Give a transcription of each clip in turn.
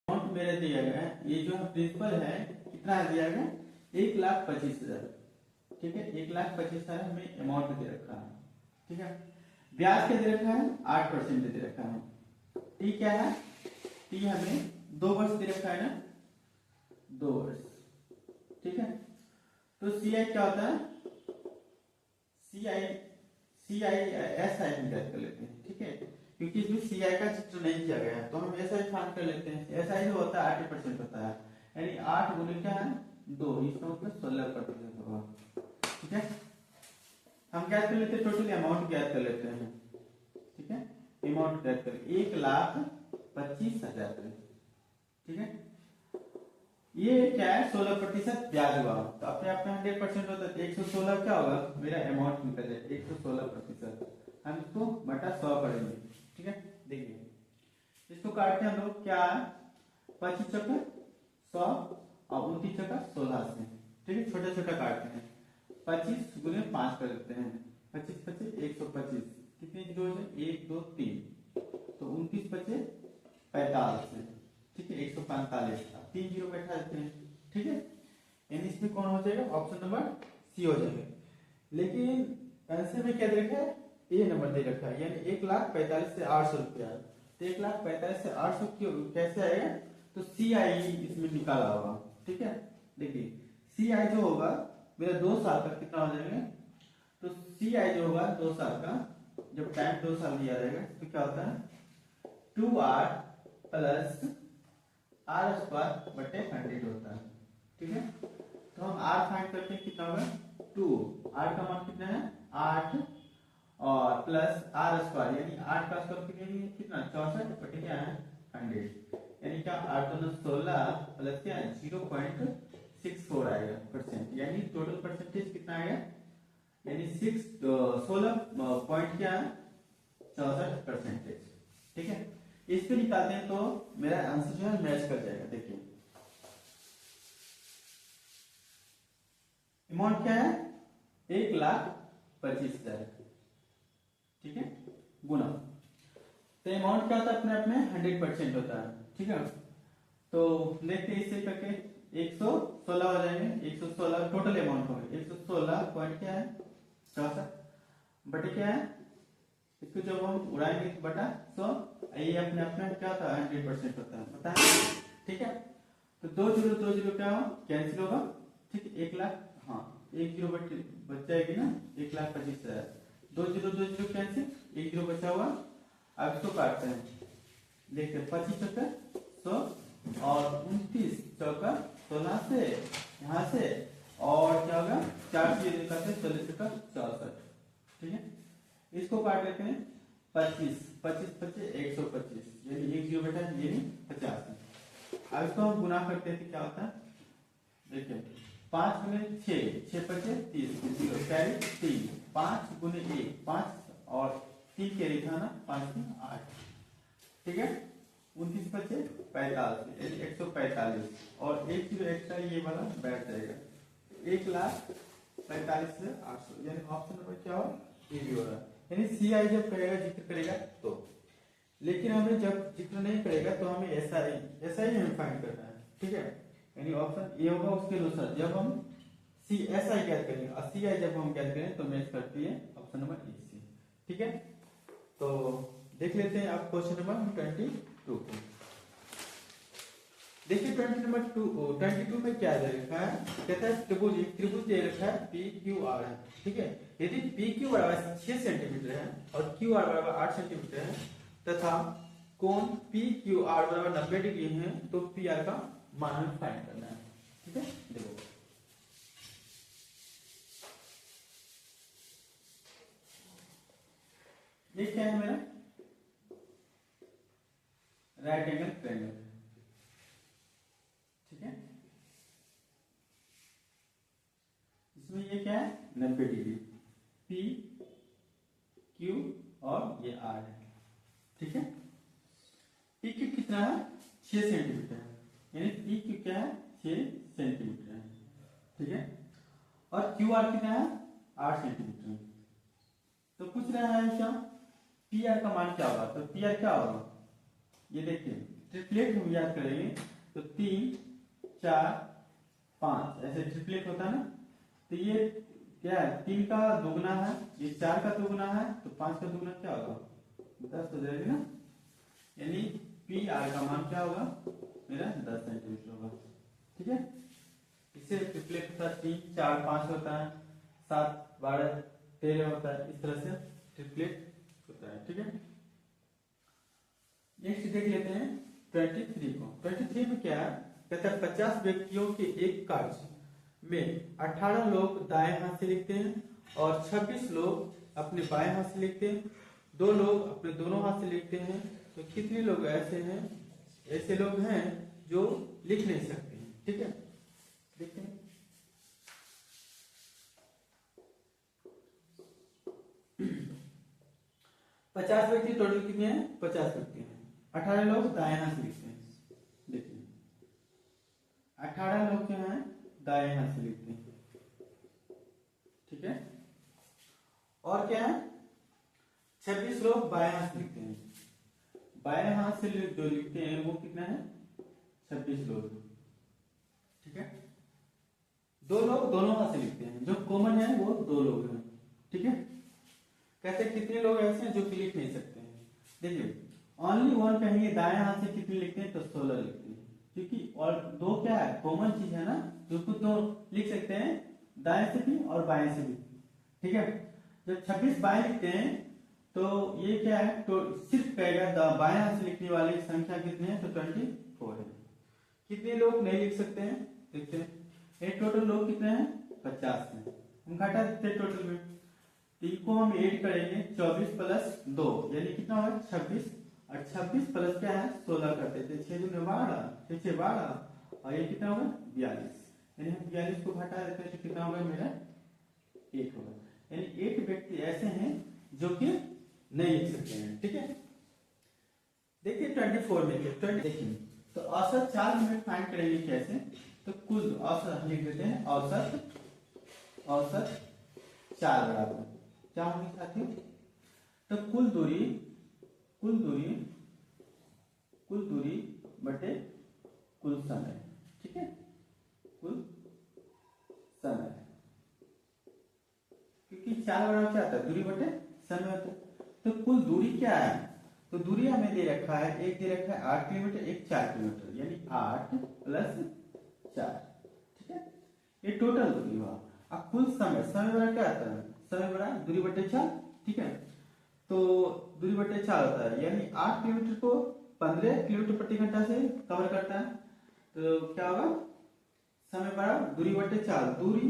Amount मेरे दिया गया है, ये जो प्रिंसिपल है कितना दिया गया 1,25,000। ठीक है, 1,25,000 हमें अमाउंट दे रखा है। ठीक है, ब्याज क्या दे रखा है 8% दे रखा है। टी क्या है, टी हमें 2 वर्ष दे रखा है ना, 2 वर्ष। ठीक है, तो सी आई क्या होता है, सी आई एस आई हम ज्ञात कर लेते हैं। ठीक है, क्योंकि इसमें सी आई का चित्र नहीं किया गया है तो हम एस आई फाइंड कर लेते हैं। एस आई जो होता है 80% होता है, यानी 8 गुने क्या है 2, इसका मतलब 16% होगा। ठीक है, हम ज्ञात कर लेते हैं, टोटल अमाउंट ज्ञात कर लेते हैं। ठीक है, अमाउंट ज्ञात कर 1,25,000। ठीक है, ये क्या है 16% ब्याज हुआ, तो अपने आप में 100% होता है, 116 क्या होगा मेरा अमाउंट निकल जाए 116%। हम इसको बटा 100 करेंगे। ठीक है, देखिए इसको काटते हैं हम लोग, क्या 25 चौका 100 और 29 चौका 16 से। ठीक है, छोटा छोटा काटते हैं, 25 गुने 5 कर देते हैं, 25 25 125, कितने जीरो है 1 2 3, तो 29 बचे 45। ठीक है, 145, 3 जीरो बैठा देते हैं। ठीक है, यानी इसमें कौन हो जाएगा, ऑप्शन नंबर सी हो जाएगा। लेकिन आंसर में क्या दे रखा है, ए नंबर दे रखा है, यानी 1,45,800 रुपया। तो 1,45,800 कैसे आएगा, तो सी आई इसमें निकाला होगा। ठीक है, देखिए सी आई जो होगा मेरा 2 साल का कितना हो जाएगा, तो सी आई जो होगा 2 साल का, जब टाइम 2 साल दिया रहेगा तो क्या होता है 2r प्लस आर स्क्वायर बटे 100 होता है। ठीक है, तो हम आर फाइंड करते हैं, कितना होगा 2, आर का मान कितना है 8 और प्लस आर स्क्वायर, यानी 8 का स्क्वायर कितना 64 बटे क्या है 100, यानी क्या 8 2 16 प्लस क्या 0.64 आएगा परसेंट, यानी टोटल परसेंटेज कितना आएगा, यानी 16 पॉइंट क्या है 64%। ठीक है, इसको निकालते हैं तो मेरा आंसर जो है मैच कर जाएगा। देखिए अमाउंट क्या है 1,25,000। ठीक है, गुना, तो अमाउंट क्या होता है अपने आप में 100% होता है। ठीक है, तो देखते हैं इससे करके 116 हो जाएंगे, 116 टोटल अमाउंट हो गया 116 पॉइंट क्या है 64 बटे क्या है, इसको जब हम उड़ाएंगे तो बटा 100, ये अपने आप में क्या होता है 100% होता है, पता है। ठीक है, तो 2 जीरो क्या हो कैंसिल होगा। ठीक है, 1 लाख, हाँ 1 जीरो बच जाएगी ना 1,25,000, 2 जीरो कैंसिल, 1 जीरो बचा हुआ। अब इसको काटते हैं, देखते हैं 25 चौका 100 और 29 चौका 16 से यहाँ से, और क्या होगा 4 से निकालते 40 चौका 64। ठीक है, इसको काट लेते हैं 25 25 25 125, यानी 1 जीरो बेटा यानी 50। अब इसको हम गुना करते हैं तो क्या होता है, देखिए 5 गुने 6 6 25 30 जीरो कैरी 3, 5 गुने 1 5 और 3 कैरी था ना 5 में 8। ठीक है, 29 25 45 यानी 145, और 1 जीरो एक्स्ट्रा ये वाला बैठ जाएगा 1,45,800, यानी ऑप्शन नंबर क्या हो ये भी हो रहा है। यानी सी आई जब करेगा जिक्र करेगा तो, लेकिन हमें जब जिक्र नहीं करेगा तो हमें ऐसा ही हमें फाइंड करना है। ठीक है, यानी ऑप्शन ए होगा, उसके अनुसार जब हम सी एस आई ज्ञात करेंगे और सी आई जब हम ज्ञात करें तो मैच करती है ऑप्शन नंबर ए सी। ठीक है, तो देख लेते हैं आप क्वेश्चन नंबर 22 को। देखिए 22 में क्या दे रखा है, कहता है त्रिभुज दे रखा है पी क्यू आर है। ठीक है, यदि पी क्यू बराबर 6 सेंटीमीटर है और क्यू आर बराबर 8 सेंटीमीटर है तथा कोण पी क्यू आर बराबर 90 डिग्री है, तो पी आर का मान हमें फाइंड करना है। ठीक है, देखो ये क्या है मेरा राइट एंगल ट्रायंगल। ठीक है, इसमें ये क्या है 90 डिग्री, पी क्यू और ये आर है। ठीक है, पी क्यू कितना है 6 सेंटीमीटर है, यानी पी क्यू क्या है 6 सेंटीमीटर है। ठीक है, और क्यू आर कितना है 8 सेंटीमीटर है। तो पूछ रहा है क्या पी आर का मान क्या होगा, तो पी आर क्या होगा ये देखिए ट्रिपलेट हम याद करेंगे तो 3 4 5 ऐसे ट्रिपलेट होता है ना। तो ये क्या है, 3 का दुगना है, ये 4 का दुगना है, तो 5 का दुगना क्या होगा, 10 हो जाएगी ना। यानी पी आर का मान क्या होगा मेरा 10 सेंटीमीटर होगा। ठीक है, इससे ट्रिपलेट होता है 3 4 5 होता है, 7 12 13 होता है, इस तरह से ट्रिपलेट होता है। ठीक है, नेक्स्ट देख लेते हैं 23 को। 23 में क्या है, कहता है 50 व्यक्तियों के एक कार्य में 18 लोग दाएं हाथ से लिखते हैं और 26 लोग अपने बाएं हाथ से लिखते हैं, 2 लोग अपने दोनों हाथ से लिखते हैं। तो कितने लोग ऐसे हैं, ऐसे लोग हैं जो लिख नहीं सकते हैं। ठीक है, देखते हैं। पचास व्यक्ति टोटल कितने हैं, 50 व्यक्ति हैं। 18 लोग दाएं हाथ से लिखते हैं, देखिए 18 लोग क्या हैं, दाएं हाथ से लिखते हैं। ठीक है, और क्या है, 26 लोग बाएं हाथ से लिखते हैं। बाएं हाथ से जो लिखते हैं वो कितना है, 26 लोग। ठीक है, 2 लोग दोनों हाथ से लिखते हैं, जो कॉमन है वो 2 लोग हैं। ठीक है, कहते हैं कितने लोग ऐसे हैं जो कि लिख नहीं सकते हैं। देखिए ओनली वन कहेंगे दाएं हाथ से कितने लिखते हैं, तो 16 लिखते हैं, क्योंकि और 2 क्या है, कॉमन चीज है ना, जो खुद तो लिख सकते हैं दाएं से भी और बाएं से भी। ठीक है, जब 26 बाएं लिखते हैं तो ये क्या है, तो सिर्फ कहेगा बाएं हाथ से लिखने वाले की संख्या कितनी है, तो 24 है। कितने लोग नहीं लिख सकते हैं, देखते हैं। ये टोटल लोग कितने हैं, 50 हैं। हम घटा देते हैं टोटल में, तो इनको हम ऐड करेंगे 24 प्लस 2 यानी कितना होगा 26, और 26 प्लस क्या है 16 करते थे, 6 दूनी 12, 6 6 12, और ये कितना होगा 42। यानी हम 42 को घटा देते हैं तो कितना होगा मेरा 8 होगा। यानी 8 व्यक्ति ऐसे हैं जो कि नहीं लिख सकते हैं। ठीक है, देखिए 24 में 20 देखिए, तो औसत 4 मिनट फाइंड करेंगे कैसे, तो कुल औसत लिख देते हैं, औसत 4 बराबर क्या होगी साथियों, तो कुल दूरी बटे कुल समय। ठीक है, कुल समय, क्योंकि 4 बराबर क्या आता है, दूरी बटे समय होता है। तो कुल दूरी क्या है, तो दूरी हमें दे रखा है, एक दे रखा है 8 किलोमीटर, एक 4 किलोमीटर, यानी 8 + 4। ठीक है, ये टोटल दूरी हुआ। अब कुल समय बड़ा क्या आता है, समय बड़ा दूरी बटे 4। ठीक है, तो दूरी बटे 4 होता है, यानी 8 किलोमीटर को 15 किलोमीटर प्रति घंटा से कवर करता है। तो क्या होगा, समय बड़ा दूरी बटे 4, दूरी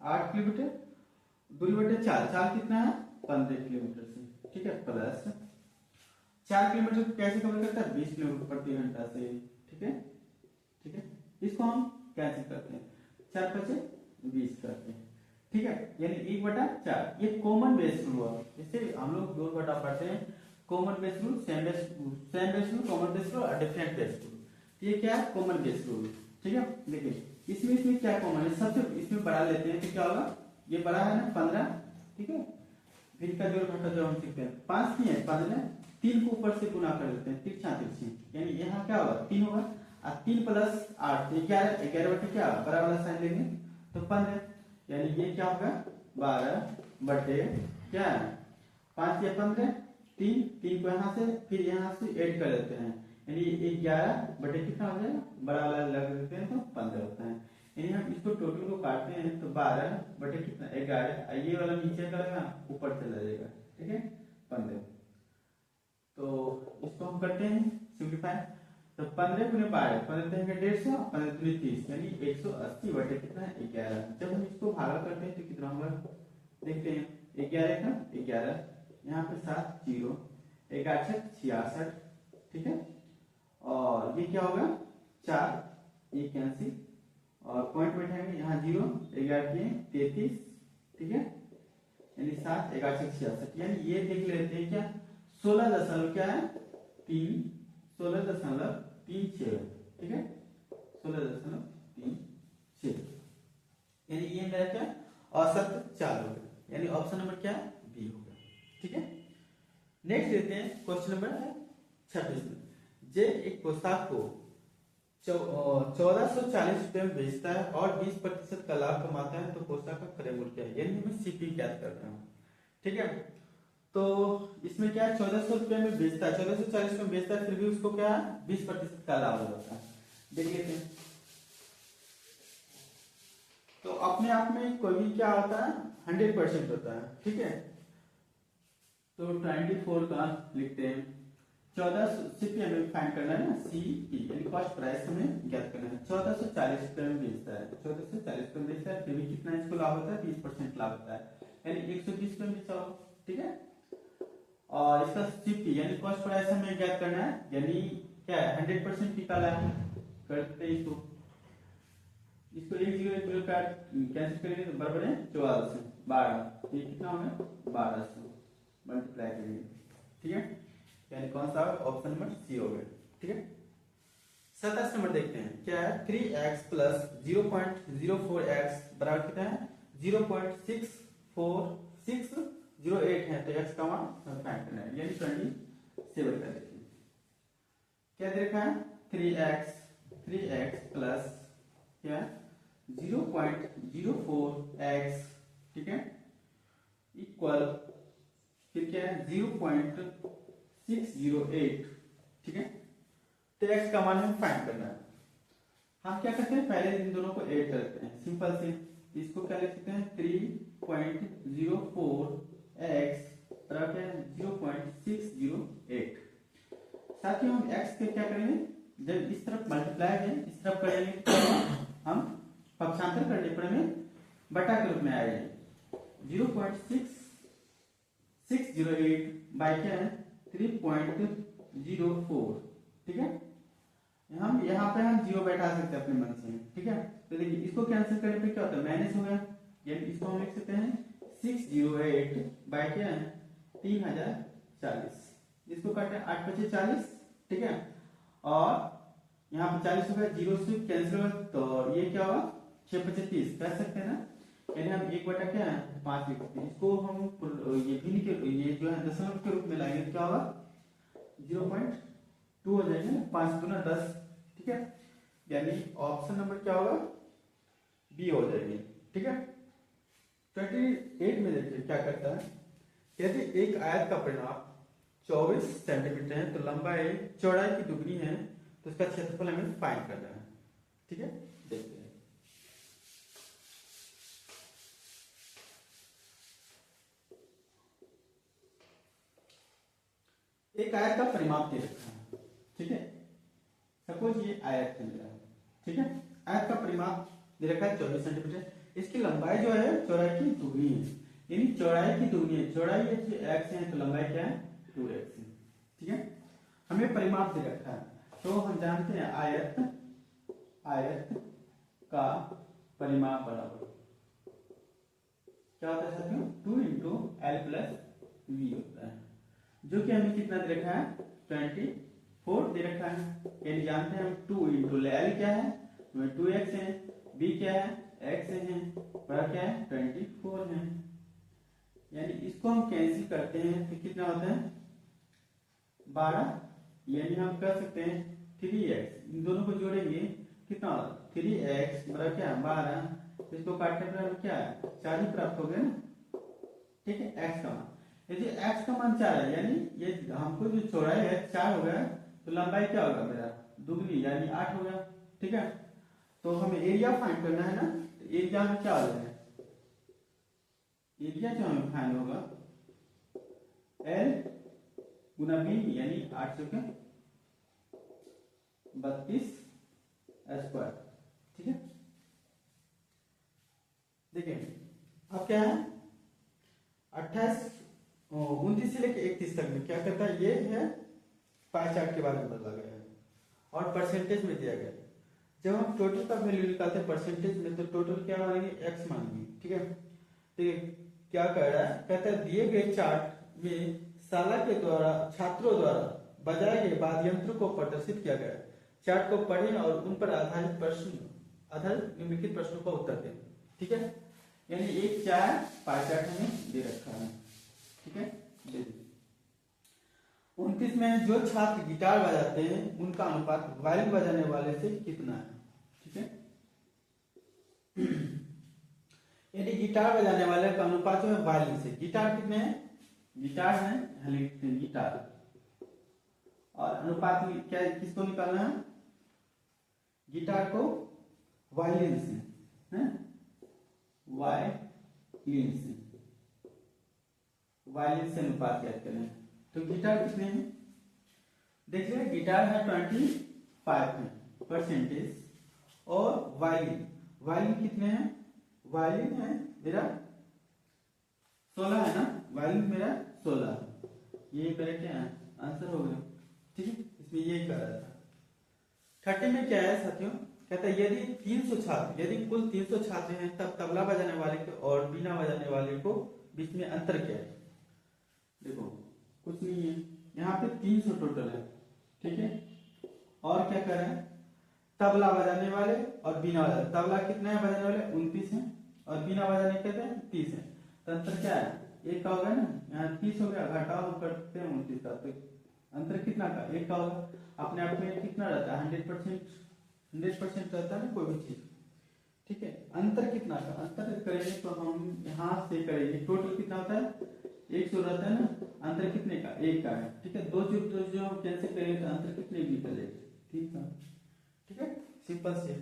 8 किलोमीटर, दूरी बटे 4 कितना है 15 किलोमीटर से। ठीक है, प्लस 4 किलोमीटर को कैसे कवर करता है, 20 किलोमीटर प्रति घंटा से। ठीक है, इसको हम कैंसिल करते हैं, 4 × 5 = 20 करते हैं। ठीक है, यानी 1/4 ये कॉमन बेस रूल हुआ। इससे हम लोग 2 बटा पढ़ते हैं, common base rule, same base rule, common base rule और डिफरेंट बेस रूल। ये क्या है, कॉमन बेस रूल। ठीक है, देखिए इसमें क्या कॉमन है, सबसे इसमें बढ़ा लेते हैं तो क्या होगा, ये बड़ा है ना 15। ठीक है, फिर का जोड़ घटा जो हम सीखते हैं, 5 नहीं है 15, 3 को ऊपर से गुना कर देते हैं, तिरछा तिरछी, यानी यहाँ क्या होगा 3 होगा, और 3 + 8 11, 11 बटे क्या बड़ा वाला साइन लेंगे तो 15, यानी ये क्या होगा 12 बटे क्या है 5 या 15, 3 को यहाँ से फिर यहाँ से ऐड कर देते हैं, यानी 11 बटे कितना हो जाएगा, बड़ा वाला लग देते हैं तो 15 होता है। यानी हम इसको टोटल को काटते हैं तो 12 बटे कितना 11, ये वाला नीचे करेगा ऊपर चला जाएगा। ठीक है, 15। तो इसको हम करते हैं सिंप्लीफाई, तो 15 × 12, 15 × 150, 15 × 30, यानी 180 बटे कितना है 11। जब हम इसको भागा करते हैं तो कितना होगा, देखते हैं 11 का 11, यहाँ पे 7 0, 11 66। ठीक है, और ये क्या होगा 4, ये कैंसिल, और पॉइंट बैठाएंगे यहाँ 0, 11 के 33। ठीक है, यानी 7 11 66, यानी ये देख लेते हैं क्या 16 दशमलव क्या है 3, 16.36। ठीक है, 16.36, यानी ये मेरा क्या औसत 4 होगा, यानी ऑप्शन नंबर क्या है बी होगा। ठीक है, नेक्स्ट देते हैं क्वेश्चन नंबर 26 में। जे एक क्वेश्चन पोशाक को 1440 रुपए में बेचता है और 20% का लाभ कमाता है तो पोशाक का क्रय मूल्य क्या है, यानी मैं सीपी ज्ञात कर रहा हूँ। ठीक है, तो इसमें क्या है 1400 रुपए में बेचता है, 1440 में बेचता है, फिर भी उसको क्या 20% का लाभ होता है। देख लेते हैं। तो अपने आप में कोई भी क्या होता है 100% होता है। ठीक है, तो 24 का लिखते हैं। 1400 सीपी हमें फाइंड करना है ना, सीपी यानी कॉस्ट प्राइस हमें ज्ञात करना है। 1440 रुपए में बेचता है, 1440 रुपए में बेचता है, फिर भी कितना इसको लाभ होता है 20% लाभ होता है, यानी 120 रुपए में बेचा हो। ठीक है, और इसका सीपी यानी कॉस्ट प्राइस हमें ज्ञात करना है, यानी क्या है 100% निकाला है। करते हैं इसको एक जीरो एक जीरो काट कैंसिल करेंगे तो बराबर है 14 से 12, ये कितना होगा 1200 मल्टीप्लाई करेंगे। ठीक है, यानी कौन सा ऑप्शन नंबर सी हो गया। ठीक है, 27 नंबर देखते हैं क्या है 3x प्लस 0.04x बराबर कितना है 0.64608 है, तो x का मान फाइंड करना है, यानी 27 का देखिए क्या दे रखा है 3x प्लस क्या 0.04x, ठीक है, इक्वल फिर क्या है 0.608। ठीक है, तो x का मान हमें फाइंड करना है। हम क्या करते हैं पहले इन दोनों को ऐड करते हैं, सिंपल से इसको क्या लिख सकते हैं 3.04x बराबर है 0.608। साथ ही हम x के क्या करेंगे जब इस तरफ मल्टीप्लाई है इस तरफ करेंगे तो हम पक्षांतर करने पर हमें बटा के रूप में आएगा 0.6608 बाई क्या है 3.04। ठीक है, हम यहाँ पे हम जीरो बैठा सकते हैं अपने मन से। ठीक है, तो देखिए इसको कैंसिल करने पे क्या होता है माइनस हो गया, यानी इसको हम लिख सकते हैं 608 बाई क्या है 3040, इसको काटे 8 × 40। ठीक है, और यहाँ पे 40 हो गया, जीरो से कैंसिल होगा तो ये क्या होगा 6 × 30 कर सकते हैं ना, यानी हम 1/5 लिख सकते हैं। इसको हम ये भिन्न के ये जो है दशमलव के रूप में लाएंगे तो क्या होगा 0.2 हो जाएगा, 5 × 10। ठीक है, यानी ऑप्शन नंबर क्या होगा बी हो जाएगी। ठीक है, 28 में देखिए क्या करता है, यदि एक आयत का परिमाप 24 सेंटीमीटर है तो लंबाई चौड़ाई की दुगनी है तो इसका क्षेत्रफल हमें फाइंड करना है। ठीक है, देखते हैं एक आयत का परिमाप दे रखा है। ठीक है, सपोज ये आयत है मेरा। ठीक है, आयत का परिमाप दे रखा है 24 सेंटीमीटर, इसकी लंबाई जो है चौड़ाई की दुगनी है, यानी चौड़ाई की दुगनी है, चौड़ाई x है तो लंबाई क्या है 2x है। ठीक है, हमें परिमाप दे रखा है तो हम जानते हैं आयत का परिमाप बराबर क्या होता है साथियों 2 × L + V होता है, जो कि हमें कितना दे रखा है 24 दे रखा है, यानी जानते हैं हम 2 × L क्या है 2x है, B क्या है x है, बड़ा क्या है 24 है, यानी इसको हम कैंसिल करते हैं तो कितना होता है 12, यानी हम कर सकते हैं 3x, इन दोनों को जोड़ेंगे कितना 3x बराबर क्या 12, इसको काटने पर हमें क्या है 4 ही प्राप्त हो गया ना। ठीक है, x का मान यदि x का मान 4 है यानी ये हमको जो चौड़ाई है 4 हो गया तो लंबाई क्या होगा मेरा दुगनी यानी 8 हो गया। ठीक है, तो हमें एरिया फाइंड करना है ना, तो एरिया में क्या हो जाएगा एरिया जो हमें फाइंड होगा L × B यानी 832 ठीक है, देखिए अब क्या है 29 से लेकर 31 तक में क्या करता है, ये है पाई चार्ट के बारे में बदला गया है और परसेंटेज में दिया गया है। जब हम टोटल का वैल्यू निकालते हैं परसेंटेज में तो टोटल क्या मानेंगे x मानेंगे। ठीक है, तो क्या कह रहा है, कहता है दिए गए चार्ट में शाला के द्वारा छात्रों द्वारा बजाए गए वाद्य यंत्र को प्रदर्शित किया गया, चार्ट को पढ़ें और उन पर आधारित निम्नलिखित प्रश्नों का उत्तर दें। ठीक है, यानी एक पाई चार्ट हमें दे रखा है। ठीक है, 29 में जो छात्र गिटार बजाते हैं उनका अनुपात वायलिन बजाने वाले से कितना है, ठीक है। यदि गिटार बजाने वाले का अनुपात जो है वायलिन से, गिटार कितने हैं, गिटार है, गिटार, और अनुपात में क्या किसको निकालना है, गिटार को वायलिन से, है वायलिन से, वायलिन से अनुपात याद करें। तो गिटार कितने हैं, देखिए गिटार है 25% और वायलिन, वायलिन कितने हैं, वायलिन है मेरा 16 है ना, वायलिन मेरा 16, ये मेरा क्या है आंसर हो गया, ठीक है। इसमें यही कर रहा था। 30 में क्या है साथियों, कहता है यदि 300 छात्र, यदि कुल 300 छात्र हैं तब तबला बजाने वाले के और बीना बजाने वाले को बीच में अंतर क्या है। देखो कुछ नहीं है, यहाँ पे 300 टोटल है, ठीक है। और क्या कर रहे हैं, तबला बजाने वाले और बीना बजाने, तबला कितना है बजाने वाले 29 है और बीना बजाने कहते हैं 30 है, तो अंतर क्या है, एक का होगा ना, यहाँ 30 हो गया, घटाओ करते हैं 29 का, तो अंतर कितना का, एक का होगा। अपने आप में कितना रहता है 100% रहता है ना कोई भी चीज, ठीक है। अंतर कितना का, अंतर करेंगे तो हम यहाँ से करेंगे, टोटल कितना होता है 100 रहता है ना, अंतर कितने का, एक का है, ठीक है। दो जो हम कैंसिल करेंगे तो अंतर कितने की निकलेगा, ठीक है, ठीक है, सिंपल से।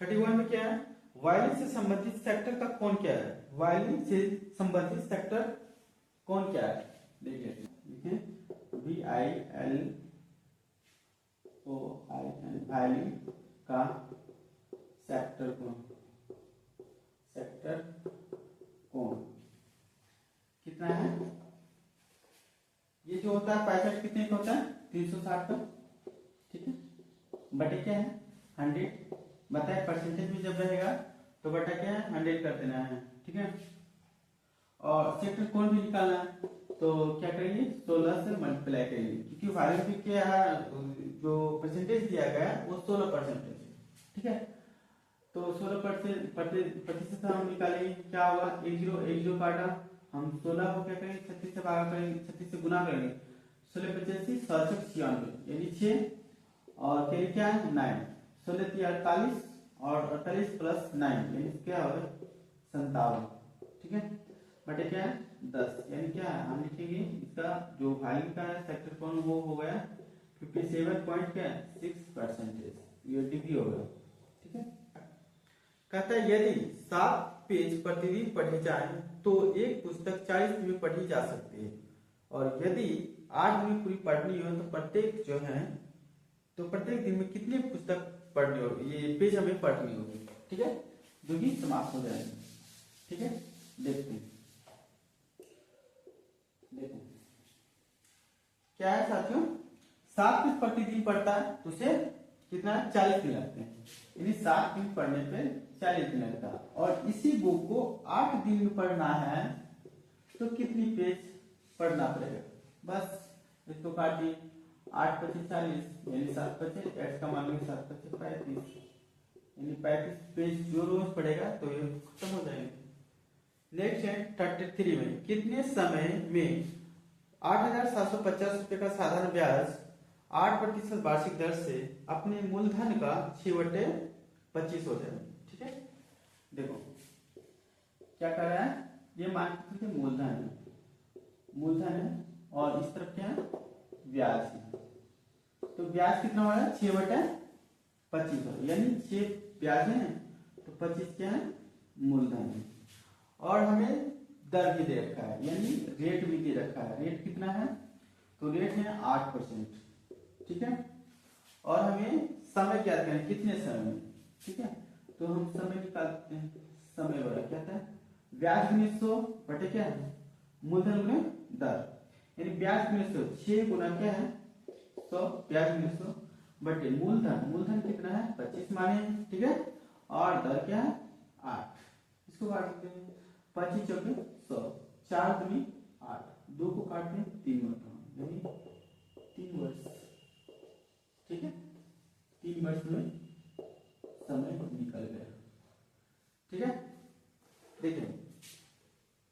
31 में क्या है, वायलिन से संबंधित सेक्टर का कौन क्या है, वायलिन से संबंधित सेक्टर कौन क्या है, देखिए VILOIN, वायलिन का सेक्टर कौन, सेक्टर कौन कितना है, ये जो होता है 65 कितने का होता है 360 का, ठीक है, बटे क्या है 100, बताए परसेंटेज में जब रहेगा तो बटा क्या है 100 कर देना है, ठीक है। और सेक्टर कौन भी निकालना है तो क्या करेंगे 16 से मल्टीप्लाई करेंगे, क्योंकि वायलिन में क्या जो परसेंटेज दिया गया है वो 16% है, ठीक है। तो 16% हम निकालेंगे, क्या होगा 10 काटा, हम 16 को क्या करेंगे 36 से भागा करेंगे, 36 से गुना करेंगे, 16 85 67 96 यानी 6 और फिर क्या है 9, 16 48 और 48 प्लस 9 यानी क्या होगा 57, ठीक है, बटे क्या है 10, यानी क्या है हम लिखेंगे इसका जो वायलिन का सेक्टर कौन वो हो गया 57.6%, ये डिग्री हो गया, ठीक है। कहता है यदि 7 पेज प्रतिदिन पढ़े जाएं तो एक पुस्तक 40 दिन में पढ़ी जा सकती है, और यदि 8 दिन में पूरी पढ़नी हो तो प्रत्येक जो है तो प्रत्येक दिन में कितनी पुस्तक पढ़नी होगी, ये पेज हमें पढ़नी होगी, ठीक है, जो कि समाप्त हो जाएगी, ठीक है। देखते हैं, देखो क्या है साथियों, 7 पेज प्रतिदिन पढ़ता है तो उसे कितना 40 दिन लगते हैं, यानी 7 दिन पढ़ने पे 40 दिन लगता है, और इसी बुक को 8 दिन में पढ़ना है तो कितनी पेज पढ़ना पड़ेगा, बस इसको काटिए 8 25 40 यानी 7 25 x का मान लीजिए 7 25 35 यानी 35 पेज जो रोज पढ़ेगा तो ये खत्म हो जाएंगे। नेक्स्ट है 33 में कितने समय में 8,750 रुपए का साधारण ब्याज 8% वार्षिक दर से अपने मूलधन का 6/25 हो जाए, ठीक है। देखो क्या कर रहा है, ये मान के मूलधन है और इस तरफ क्या है ब्याज है, तो ब्याज कितना हो रहा है 6/25 यानी 6 ब्याज है तो 25 क्या है मूलधन है, और हमें दर भी दे रखा है यानी रेट भी दे रखा है, रेट कितना है तो रेट है 8%, ठीक है। और हमें समय क्या करना है कितने समय में, ठीक है, तो हम समय निकालते हैं, समय वाला क्या था ब्याज गुने 100 बटे क्या है मूलधन गुने दर, यानी ब्याज गुने 100 6 गुना क्या है 100 ब्याज गुने 100 बटे मूलधन कितना है 25 माने, ठीक है, और दर क्या है 8, इसको काट सकते हैं 25 चौके 100, 4 दूनी 8, 2 को काटते हैं 3 यानी 3 वर्ष, ठीक है, 3 वर्ष में समय निकल गया, ठीक है। देखिए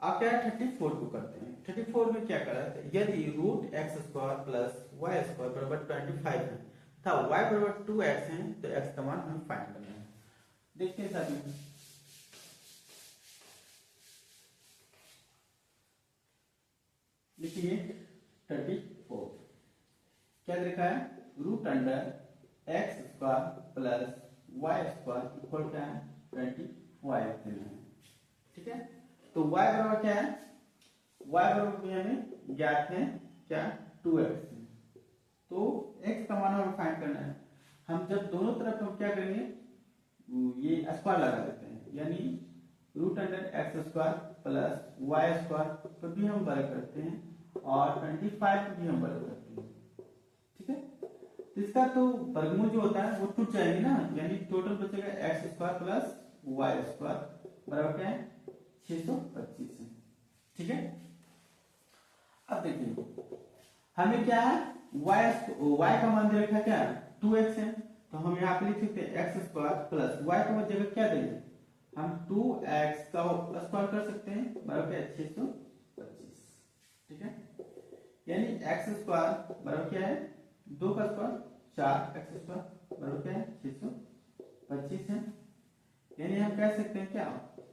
आप क्या 34 को करते हैं। 34 में क्या करा था, यदि root x square plus y square बराबर 25 है था y बराबर 2x है तो x का मान हमें फाइंड करना है। देखते हैं साथ में, लिखिए 34 क्या लिखा है, root under x square plus y square equal क्या है 25 है। ठीक है, तो y बराबर क्या है, y बराबर भी हमें ज्ञात है क्या 2x, तो x का मान हमें फाइंड करना है। हम जब दोनों तरफ हम क्या करेंगे, ये स्क्वायर लगा देते हैं, यानी root under x square plus y square पर भी हम वर्ग करते हैं और 25 पर भी हम वर्ग करते हैं। ठीक है, तो इसका तो वर्गमूल जो होता है वो टूट जाएंगे ना, यानी टोटल बचेगा x square plus y square बराबर क्या है 625 है। ठीक है, अब देखिए हमें क्या है y का मान दे रखा है क्या 2x है, तो हम यहाँ पे लिख सकते हैं एक्स स्क्वायर प्लस y को जगह क्या देंगे हम 2x का स्क्वायर कर सकते हैं बराबर क्या है 625। ठीक है, यानी एक्स स्क्वायर बराबर क्या है 2 का स्क्वायर 4x स्क्वायर बराबर क्या है 625 है, यानी हम कह सकते हैं क्या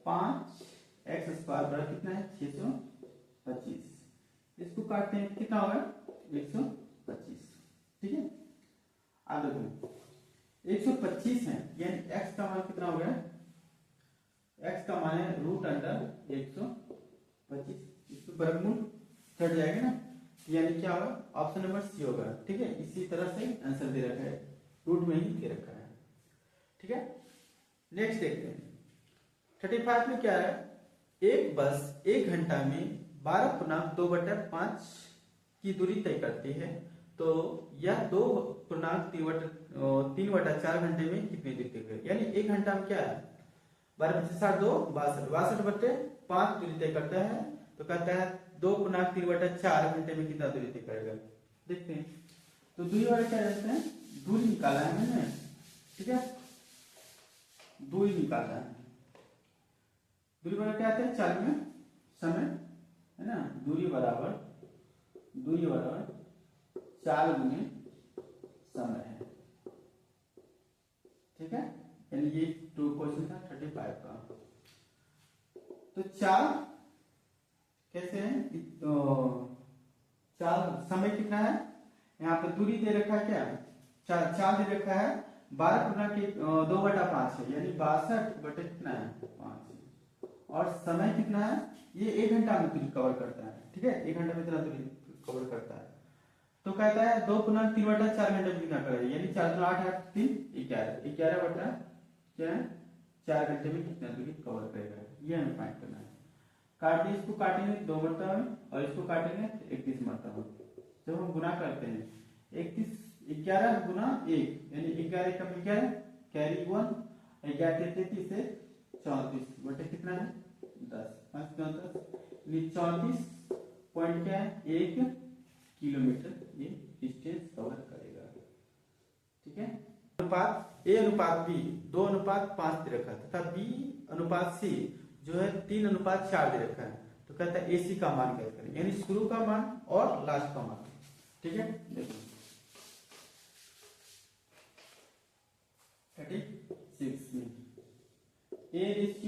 5x स्क्वायर बराबर कितना है 625। इसको काटते हैं कितना होगा 125। ठीक है, आगे देखो 125 है, यानी x का मान कितना हो गया, x का मान है रूट अंडर 125, इसको वर्गमूल कट जाएगा ना, यानी क्या होगा ऑप्शन नंबर सी होगा। ठीक है, इसी तरह से आंसर दे रखा है, रूट में ही दे रखा है। ठीक है, नेक्स्ट देखते हैं 35 में क्या है, एक बस 1 घंटा में 12.2/5 की दूरी तय करती है, तो यह 2.3/4 घंटे में कितनी दूरी तय करेगी, यानी 1 घंटा में क्या है 12 62 दूरी तय करता है, तो कहता है 2.3/4 घंटे में कितना दूरी तय करेगा। देखते हैं, तो दूरी वाले क्या रहते हैं, दूरी निकाला है मैंने। ठीक है, दूरी निकालना है, दूरी वाला क्या आता है 4 में समय है ना, दूरी बराबर 4 गुने समय है। ठीक है, यानी ये टू क्वेश्चन था 35 का। तो 4 कैसे है, तो 4 समय कितना है, यहाँ पे दूरी दे रखा है क्या 4 दे रखा है 12.2/5 है, यानी 62 कितना है 5, और समय कितना है ये 1 घंटा में दूरी कवर करता है। ठीक है, 1 घंटा में इतना दूरी कवर करता है, तो कहता है 2.3/4 घंटे में कितना करेगा, यानी 4 2 8 8 3 11 बटा क्या है 4 घंटे में कितना दूरी कवर करेगा, ये हमें फाइंड करना है। काटिए, इसको काटेंगे 2 मरतबा में और इसको काटेंगे 31 मरतबा। जब हम गुना करते हैं 11 गुना 1 यानी 11 का 11 कैरी 1 11 33 से 34 बटे कितना है 10 5 10 34 पॉइंट क्या है 1 किलोमीटर ये डिस्टेंस कवर करेगा। ठीक है, अनुपात ए अनुपात बी 2:5 दे रखा है तथा बी अनुपात सी जो है 3:4 दे रखा है, तो कहता है एसी का मान कैसे करें, यानी शुरू का मान और लास्ट का मान। ठीक है, देखो 36 में A/V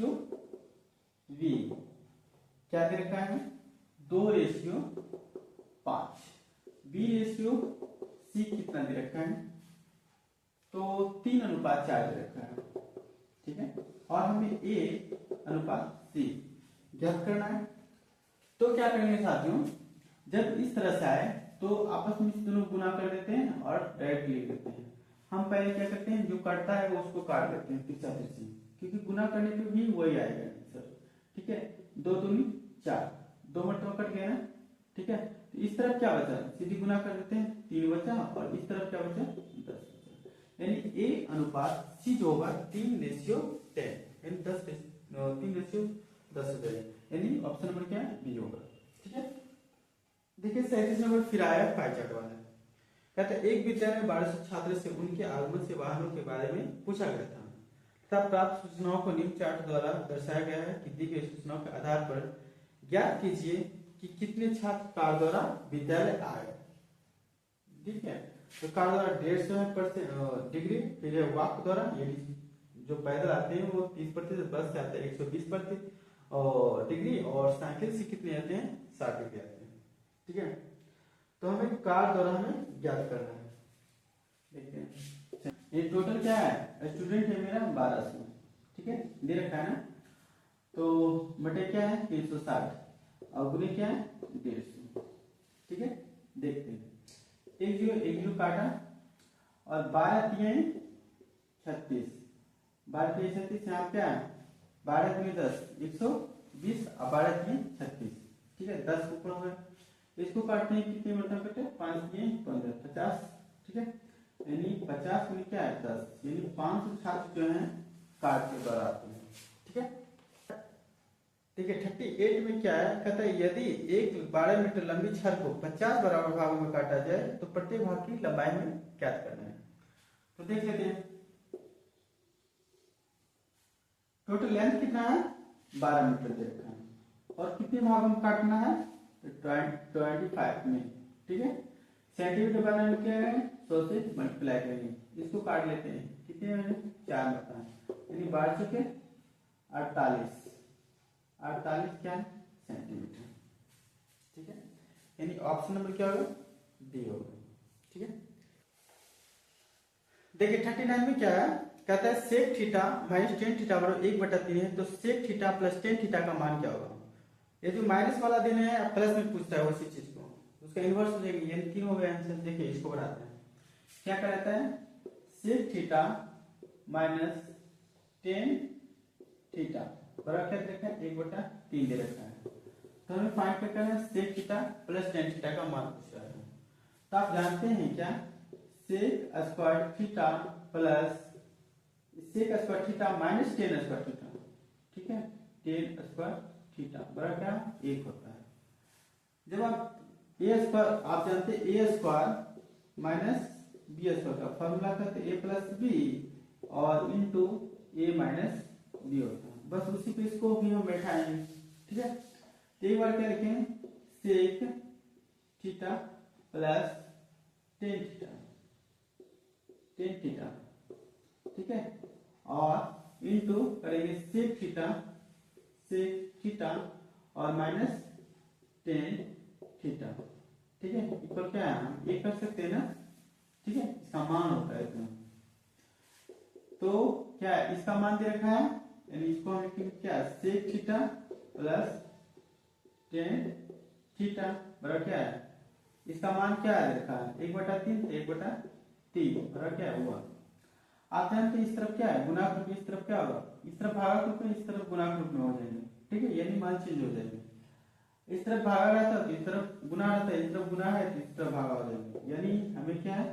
क्या दे रखा है 2:5, B/C कितना दे रखा है तो 3:4 दे रखा है। ठीक है, और हमें A/C ज्ञात करना है, तो क्या करेंगे साथियों, जब इस तरह से आए तो आपस में दोनों गुना कर देते हैं और डायरेक्ट लिख देते हैं। हम पहले क्या करते हैं, जो कटता है वो उसको काट देते हैं तिरछा तिरछी, क्योंकि गुना करने पे भी वही आएगा आंसर। ठीक है, 2 दूनी 4, 2 मरतबा कट गया ना। ठीक है, तो इस तरफ क्या बचा, सीधी गुना कर देते हैं 3 बचा, और इस तरफ क्या बचा 10 बचा, यानी A अनुपात C जो होगा 3:10, यानी 3:10 हो जाएगा, यानी ऑप्शन नंबर क्या है बी होगा। ठीक है, देखिए 37 नंबर फिर आया पाई चार्ट वाला, कहता है एक विद्यालय में 1200 छात्र से उनके आगमन से वाहनों के बारे में पूछा गया था तथा प्राप्त सूचनाओं को निम्न चार्ट द्वारा दर्शाया गया है कि दी गई सूचनाओं के आधार पर ज्ञात कीजिए कि कितने छात्र कार द्वारा विद्यालय आए। ठीक है, तो कार द्वारा 150 डिग्री, फिर है वॉक द्वारा, ये जो पैदल आते हैं वो 30%, बस से आते हैं 120% और डिग्री, और साइकिल से कितने आते हैं 60 डिग्री आते हैं। ठीक है, तो हमें कार द्वारा हमें ज्ञात करना है। देखते हैं ये टोटल क्या है, स्टूडेंट है मेरा 1200। ठीक है, दे रखा है ना, तो बटे क्या है 360 और गुने क्या है 150। ठीक है, देखते हैं, एक जीरो काटा और 12 तिये 36, 12 तिये 36, यहाँ क्या है 12 गुने 10 120 और 12 तिये 36। ठीक है, 10 ऊपर हो गया, इसको काटते हैं कितने मतलब कटे 5 तिये 15 50। ठीक है, यानी 50 गुने क्या है 10, यानी 500 छात्र जो है कार के द्वारा आते हैं। ठीक है, ठीक है, 38 में क्या है, कहता है यदि एक 12 मीटर लंबी छड़ को 50 बराबर भागों में काटा जाए तो प्रत्येक भाग की लंबाई में ज्ञात करना है। तो देख लेते हैं, टोटल लेंथ कितना है 12 मीटर दे रखा है और कितने भागों में काटना है 25 में। ठीक है, सेंटीमीटर बनाने में क्या है 100 से मल्टीप्लाई करेंगे, इसको काट लेते हैं, कितने में 4 बता है, यानी 12 चुके 48 क्या है सेंटीमीटर। ठीक है, यानी ऑप्शन नंबर क्या होगा डी होगा। ठीक है, देखिए 39 में क्या है, कहता है sec theta minus tan theta बराबर 1/3 है, तो sec theta plus tan theta का मान क्या होगा। ये जो माइनस वाला देने हैं प्लस में पूछता है उसी चीज को, उसका इनवर्स हो जाएगी, यानी 3 हो गया आंसर। देखिए इसको बढ़ाते हैं, क्या कहता है sec theta minus tan theta बराबर क्या देखा है 1/3 दे रखा है, तो हमें फाइंड करना है sec theta plus tan theta का मान पूछ रहा है। तो आप जानते हैं क्या sec square theta plus sec square theta minus tan square theta. ठीक है, टेन स्क्वायर थीटा बराबर क्या 1 होता है। जब आप ए स्क्वायर, आप जानते हैं ए स्क्वायर माइनस बी स्क्वायर का फॉर्मूला था, तो ए प्लस बी और इंटू ए माइनस बी होता है, बस उसी पे इसको भी हम बैठाएंगे। ठीक है, तो एक बार क्या लिखें sec theta plus tan theta. ठीक है, और इंटू करेंगे सेक थीटा और माइनस टेन थीटा। ठीक है, इक्वल क्या है हम ये कर सकते हैं ना। ठीक है, इसका मान होता है इतना, तो क्या है इसका मान दे रखा है, यानी इसको हम लिखेंगे क्या sec theta plus tan theta बराबर क्या है, इसका मान क्या दे रखा है 1/3, 1/3 बराबर क्या हुआ। आप जानते हैं इस तरफ क्या है गुणाक रूप में, इस तरफ क्या होगा इस तरफ भागाकार रूप में, इस तरफ गुणाक रूप में हो जाएंगे। ठीक है, यानी मान चेंज हो जाएंगे, इस तरफ भागा रहता है तो इस तरफ गुना रहता है, इस तरफ गुना है तो इस तरफ भागा हो जाएंगे, यानी हमें क्या है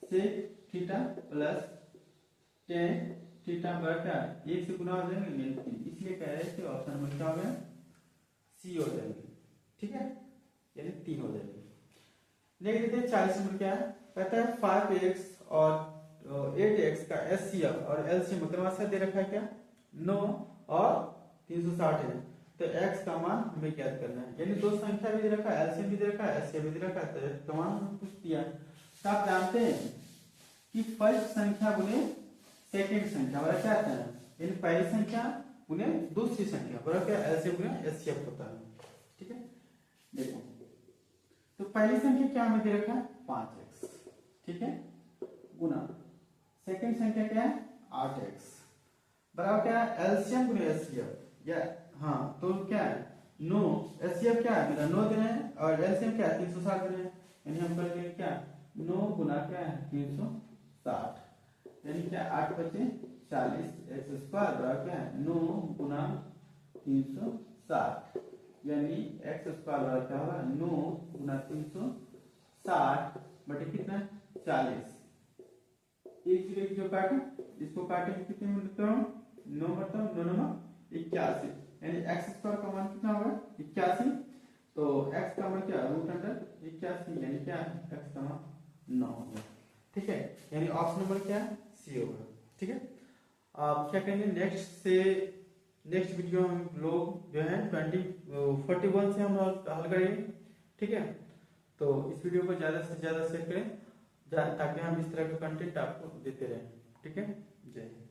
sec theta plus tan theta बराबर क्या है 1 से गुना हो जाएंगे, इसलिए कह रहे थे ऑप्शन नंबर क्या हो गया सी हो जाएंगे। ठीक है, यानी 3 हो जाएंगे। देख लेते हैं 40 नंबर क्या है, कहता है 5x और 8x का एचसीएफ और एलसीएम क्रमशः दे रखा है क्या 9 और 360 है, तो x का मान हमें ज्ञात करना है, यानी दो संख्या भी दे रखा है, एलसीएम भी दे रखा है, एचसीएफ भी दे रखा है, तो x का मान हमें पूछ दिया। तो आप जानते हैं कि फर्स्ट संख्या गुने सेकंड संख्या बराबर क्या आता है, यानी पहली संख्या गुने दूसरी संख्या बराबर क्या एलसीएम गुने एचसीएफ होता है। ठीक है, देखो तो पहली संख्या क्या हमें दे रखा है 5x। ठीक है, गुना सेकंड संख्या क्या है 8x बराबर क्या है एलसीएम गुने एचसीएफ, या हाँ तो क्या है 9, एचसीएफ क्या है मेरा 9 देना है और एलसीएम क्या है 360 देना है, यानी हम करेंगे क्या 9 गुना क्या है 360, यानी क्या 8 बचे 40 x स्क्वायर बराबर क्या है 9 गुना 360, यानी x स्क्वायर बराबर क्या होगा 9 गुना 360 बटे कितना 40। एक जो काटे इसको काटेंगे कितने में लिखता हूँ 9 बटा 9 9 81, यानी x स्क्वायर का मान कितना होगा 81, तो x का मान क्या रूट अंडर 81, यानी क्या x का मान 9 होगा। ठीक है, यानी ऑप्शन नंबर क्या सी होगा। ठीक है, आप क्या करेंगे नेक्स्ट से नेक्स्ट वीडियो हम लोग जो है 41 से हम हल करेंगे, ठीक है। तो इस वीडियो को ज्यादा से ज्यादा शेयर करें ताकि हम इस तरह का कंटेंट आपको देते रहें, ठीक है। जय हिंद।